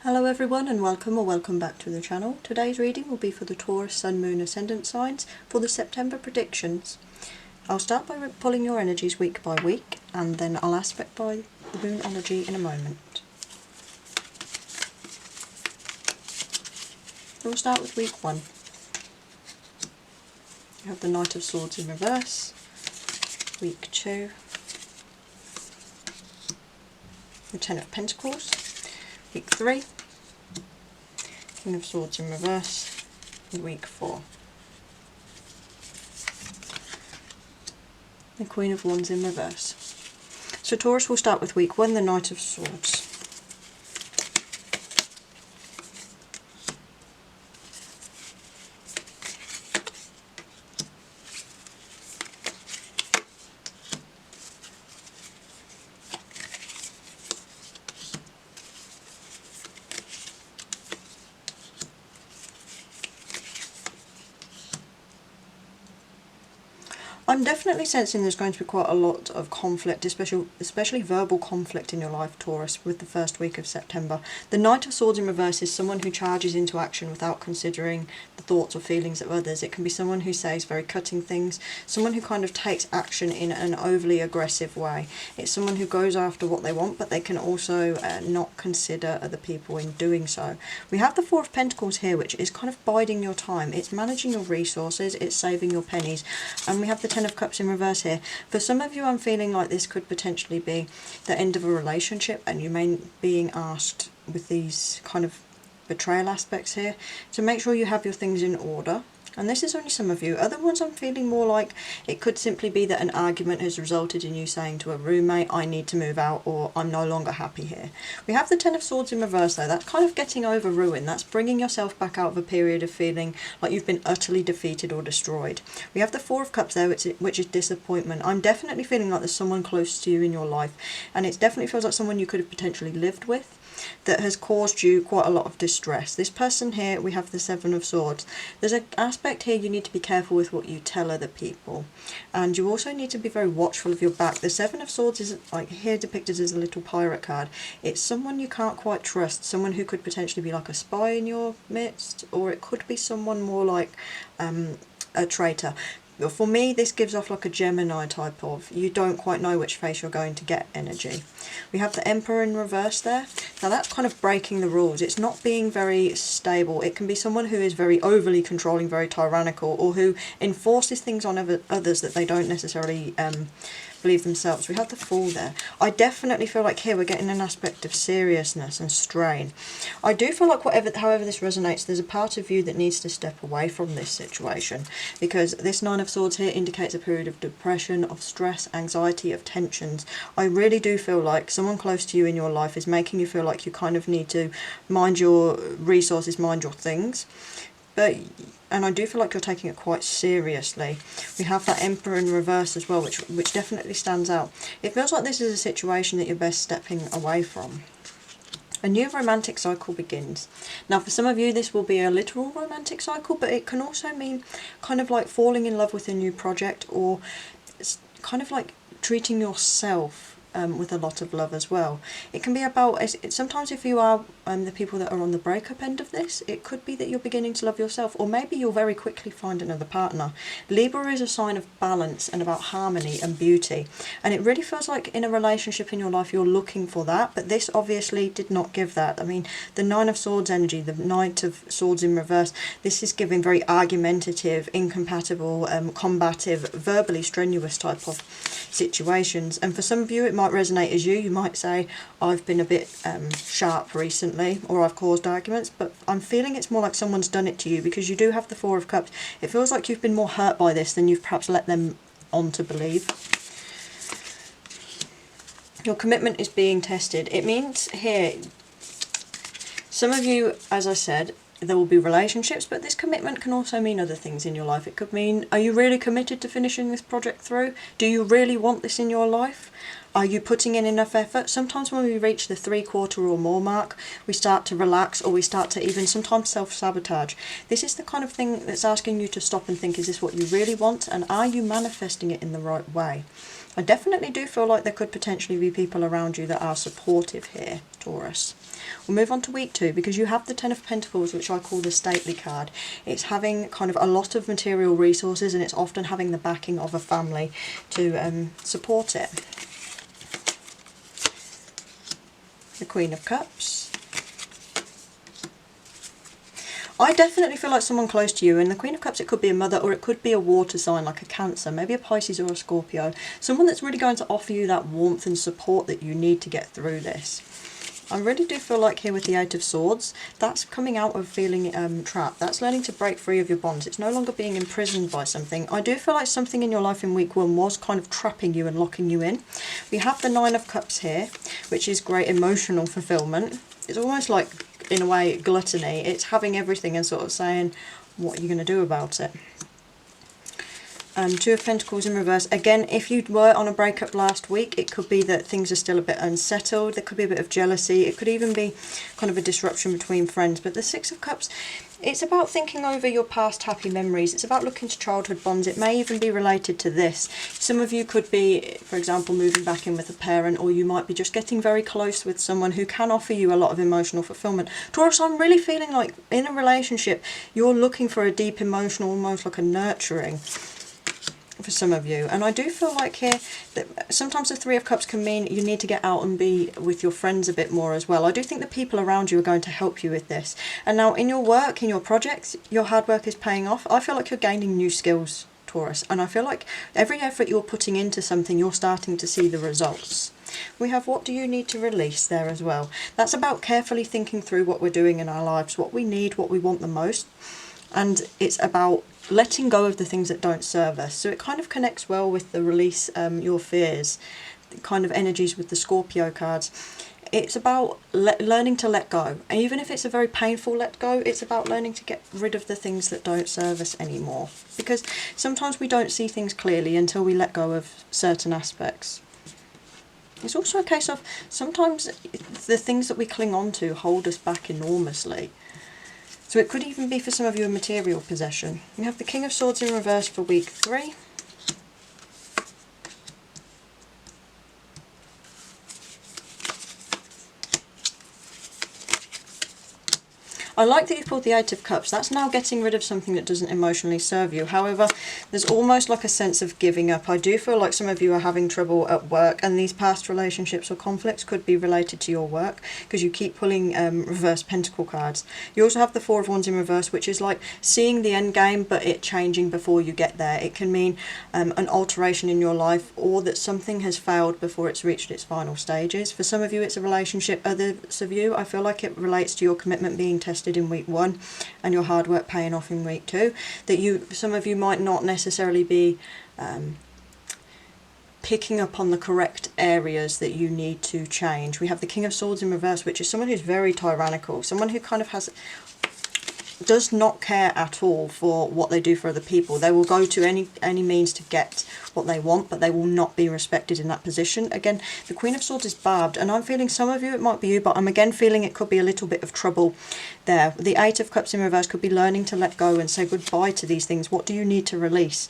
Hello everyone and welcome back to the channel. Today's reading will be for the Taurus Sun, Moon, Ascendant signs for the September predictions. I'll start by pulling your energies week by week and then I'll aspect by the moon energy in a moment. We'll start with week 1. You have the Knight of Swords in reverse. Week 2. The Ten of Pentacles. Week 3, King of Swords in reverse, and week 4, the Queen of Wands in reverse. So Taurus will start with week 1, the Knight of Swords. I'm definitely sensing there's going to be quite a lot of conflict, especially verbal conflict in your life, Taurus, with the first week of September. The Knight of Swords in reverse is someone who charges into action without considering the thoughts or feelings of others. It can be someone who says very cutting things, someone who kind of takes action in an overly aggressive way. It's someone who goes after what they want, but they can also not consider other people in doing so. We have the Four of Pentacles here, which is kind of biding your time. It's managing your resources, it's saving your pennies. And we have the Ten of Cups in reverse here. For some of you, I'm feeling like this could potentially be the end of a relationship, and you may be being asked with these kind of betrayal aspects here to make sure you have your things in order. And this is only some of you. Other ones I'm feeling more like it could simply be that an argument has resulted in you saying to a roommate, I need to move out, or I'm no longer happy here. We have the Ten of Swords in reverse though. That's kind of getting over ruin. That's bringing yourself back out of a period of feeling like you've been utterly defeated or destroyed. We have the Four of Cups there, which is disappointment. I'm definitely feeling like there's someone close to you in your life, and it definitely feels like someone you could have potentially lived with that has caused you quite a lot of distress. This person here, we have the Seven of Swords. There's an aspect here you need to be careful with what you tell other people, and you also need to be very watchful of your back. The Seven of Swords is like here depicted as a little pirate card. It's someone you can't quite trust, someone who could potentially be like a spy in your midst, or it could be someone more like a traitor. For me, this gives off like a Gemini type of, you don't quite know which face you're going to get energy. We have the Emperor in reverse there. Now that's kind of breaking the rules. It's not being very stable. It can be someone who is very overly controlling, very tyrannical, or who enforces things on others that they don't necessarily believe themselves. We have the Fool there. I definitely feel like here we're getting an aspect of seriousness and strain. I do feel like however this resonates, there's a part of you that needs to step away from this situation, because this Nine of Swords here indicates a period of depression, of stress, anxiety, of tensions. I really do feel like someone close to you in your life is making you feel like you kind of need to mind your resources, mind your things. And I do feel like you're taking it quite seriously. We have that Emperor in reverse as well, which definitely stands out. It feels like this is a situation that you're best stepping away from. A new romantic cycle begins. Now for some of you this will be a literal romantic cycle, but it can also mean kind of like falling in love with a new project, or it's kind of like treating yourself with a lot of love as well. It can be about, sometimes if you are the people that are on the breakup end of this, it could be that you're beginning to love yourself, or maybe you'll very quickly find another partner. Libra is a sign of balance and about harmony and beauty, and it really feels like in a relationship in your life you're looking for that, but this obviously did not give that. I mean, the Nine of Swords energy, the Knight of Swords in reverse, this is giving very argumentative, incompatible, combative, verbally strenuous type of situations. And for some of you it might resonate as you might say, I've been a bit sharp recently, or I've caused arguments, but I'm feeling it's more like someone's done it to you, because you do have the Four of Cups. It feels like you've been more hurt by this than you've perhaps let them on to believe. Your commitment is being tested. It means here, some of you, as I said, there will be relationships, but this commitment can also mean other things in your life. It could mean, are you really committed to finishing this project through? Do you really want this in your life? Are you putting in enough effort? Sometimes when we reach the 3/4 or more mark, we start to relax, or we start to even sometimes self-sabotage. This is the kind of thing that's asking you to stop and think, is this what you really want? And are you manifesting it in the right way? I definitely do feel like there could potentially be people around you that are supportive here. Taurus. We'll move on to week 2 because you have the Ten of Pentacles, which I call the stately card. It's having kind of a lot of material resources, and it's often having the backing of a family to support it. The Queen of Cups. I definitely feel like someone close to you, and the Queen of Cups, it could be a mother or it could be a water sign like a Cancer, maybe a Pisces or a Scorpio. Someone that's really going to offer you that warmth and support that you need to get through this. I really do feel like here with the Eight of Swords, that's coming out of feeling trapped. That's learning to break free of your bonds. It's no longer being imprisoned by something. I do feel like something in your life in week 1 was kind of trapping you and locking you in. We have the Nine of Cups here, which is great emotional fulfillment. It's almost like, in a way, gluttony. It's having everything and sort of saying, what are you going to do about it? Two of Pentacles in reverse. Again, if you were on a breakup last week, it could be that things are still a bit unsettled. There could be a bit of jealousy. It could even be kind of a disruption between friends. But the Six of Cups, it's about thinking over your past happy memories. It's about looking to childhood bonds. It may even be related to this. Some of you could be, for example, moving back in with a parent, or you might be just getting very close with someone who can offer you a lot of emotional fulfillment. Taurus, I'm really feeling like in a relationship, you're looking for a deep emotional, almost like a nurturing for some of you. And I do feel like here that sometimes the Three of Cups can mean you need to get out and be with your friends a bit more as well. I do think the people around you are going to help you with this. And now in your work, in your projects, your hard work is paying off. I feel like you're gaining new skills, Taurus, and I feel like every effort you're putting into something, you're starting to see the results. We have what do you need to release there as well. That's about carefully thinking through what we're doing in our lives, what we need, what we want the most. And it's about letting go of the things that don't serve us. So it kind of connects well with the release your fears, the kind of energies with the Scorpio cards. It's about learning to let go. And even if it's a very painful let go, it's about learning to get rid of the things that don't serve us anymore. Because sometimes we don't see things clearly until we let go of certain aspects. It's also a case of sometimes the things that we cling on to hold us back enormously. So it could even be for some of you a material possession. We have the King of Swords in reverse for week 3. I like that you pulled the Eight of Cups. That's now getting rid of something that doesn't emotionally serve you. However, there's almost like a sense of giving up. I do feel like some of you are having trouble at work, and these past relationships or conflicts could be related to your work because you keep pulling reverse pentacle cards. You also have the Four of Wands in reverse, which is like seeing the end game but it changing before you get there. It can mean an alteration in your life, or that something has failed before it's reached its final stages. For some of you it's a relationship. Others of you, I feel like it relates to your commitment being tested in week 1 and your hard work paying off in week 2, that some of you might not necessarily be picking up on the correct areas that you need to change. We have the King of Swords in reverse, which is someone who's very tyrannical, someone who kind of does not care at all for what they do for other people. They will go to any means to get what they want, but they will not be respected in that position. Again, the Queen of Swords is barbed, and I'm feeling some of you, it might be you, but I'm again feeling it could be a little bit of trouble there. The Eight of Cups in reverse could be learning to let go and say goodbye to these things. What do you need to release?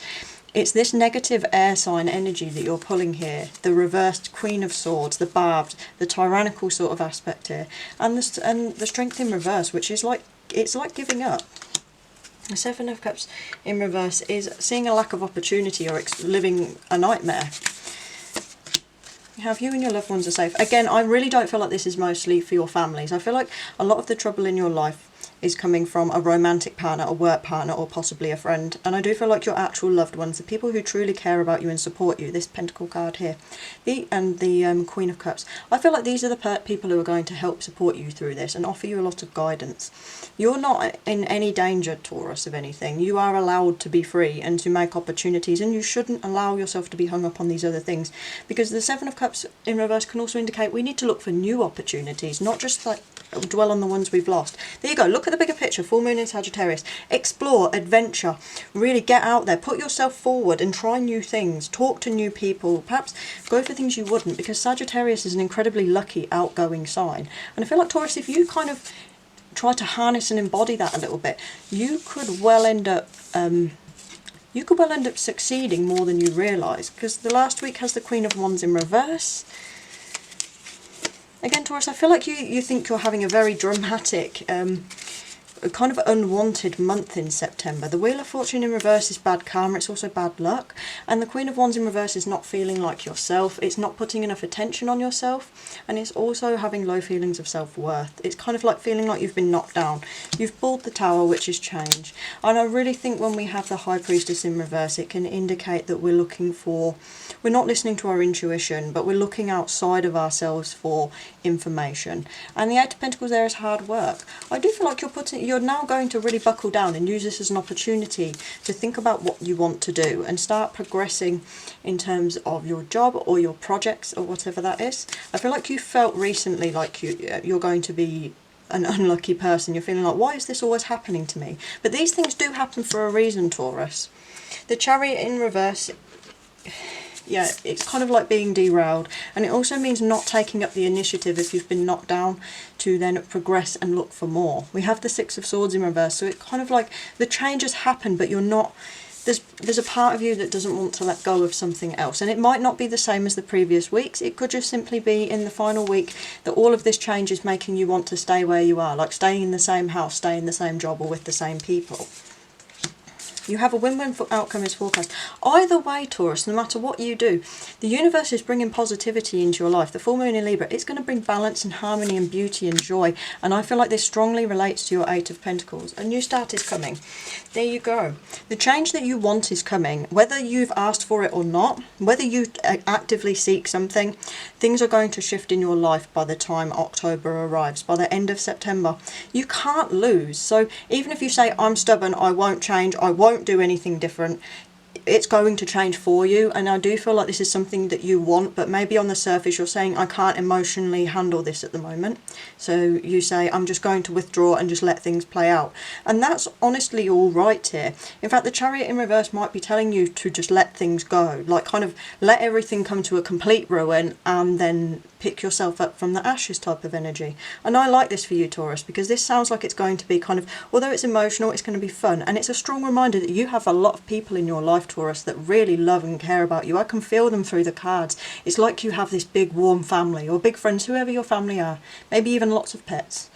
It's this negative air sign energy that you're pulling here, the reversed Queen of Swords, the barbed, the tyrannical sort of aspect here, and the Strength in reverse, which is like, it's like giving up. The Seven of Cups in reverse is seeing a lack of opportunity or living a nightmare. Have you and your loved ones are safe. Again, I really don't feel like this is mostly for your families. I feel like a lot of the trouble in your life is coming from a romantic partner, a work partner, or possibly a friend. And I do feel like your actual loved ones, the people who truly care about you and support you, this Pentacle card here, the Queen of Cups, I feel like these are the people who are going to help support you through this and offer you a lot of guidance. You're not in any danger, Taurus, of anything. You are allowed to be free and to make opportunities, and you shouldn't allow yourself to be hung up on these other things, because the Seven of Cups in reverse can also indicate we need to look for new opportunities, not just like dwell on the ones we've lost. There you go, look at the bigger picture, full moon in Sagittarius. Explore, adventure, really get out there, put yourself forward and try new things, talk to new people, perhaps go for things you wouldn't, because Sagittarius is an incredibly lucky, outgoing sign. And I feel like, Taurus, if you kind of try to harness and embody that a little bit, you could well end up succeeding more than you realise, because the last week has the Queen of Wands in reverse. Again, Taurus, I feel like you think you're having a very dramatic, kind of unwanted month in September. The Wheel of Fortune in reverse is bad karma, it's also bad luck, and the Queen of Wands in reverse is not feeling like yourself, it's not putting enough attention on yourself, and it's also having low feelings of self-worth. It's kind of like feeling like you've been knocked down. You've pulled the Tower, which is change, and I really think when we have the High Priestess in reverse, it can indicate that we're not listening to our intuition, but we're looking outside of ourselves for information. And the Eight of Pentacles there is hard work. I do feel like you're now going to really buckle down and use this as an opportunity to think about what you want to do and start progressing in terms of your job or your projects or whatever that is. I feel like you felt recently like you're going to be an unlucky person. You're feeling like, why is this always happening to me? But these things do happen for a reason, Taurus. The Chariot in reverse, yeah, it's kind of like being derailed, and it also means not taking up the initiative if you've been knocked down to then progress and look for more. We have the Six of Swords in reverse, so it's kind of like the change has happened, but you're not, there's a part of you that doesn't want to let go of something else, and it might not be the same as the previous weeks. It could just simply be in the final week that all of this change is making you want to stay where you are, like staying in the same house, staying in the same job, or with the same people. You have a win-win outcome is forecast. Either way, Taurus, no matter what you do, the universe is bringing positivity into your life. The full moon in Libra, it's going to bring balance and harmony and beauty and joy. And I feel like this strongly relates to your Eight of Pentacles. A new start is coming. There you go. The change that you want is coming. Whether you've asked for it or not, whether you actively seek something, things are going to shift in your life by the time October arrives, by the end of September. You can't lose. So even if you say, I'm stubborn, I won't change, I won't do anything different, it's going to change for you. And I do feel like this is something that you want, but maybe on the surface you're saying, I can't emotionally handle this at the moment, so you say, I'm just going to withdraw and just let things play out. And that's honestly all right here. In fact, the Chariot in reverse might be telling you to just let things go, like kind of let everything come to a complete ruin and then pick yourself up from the ashes type of energy. And I like this for you, Taurus, because this sounds like it's going to be kind of, although it's emotional, it's going to be fun, and it's a strong reminder that you have a lot of people in your life, Taurus, that really love and care about you. I can feel them through the cards. It's like you have this big warm family, or big friends, whoever your family are, maybe even lots of pets.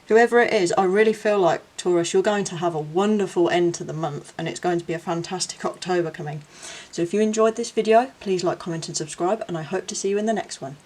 Whoever it is, I really feel like, Taurus, you're going to have a wonderful end to the month, and it's going to be a fantastic October coming. So if you enjoyed this video, please like, comment and subscribe, and I hope to see you in the next one.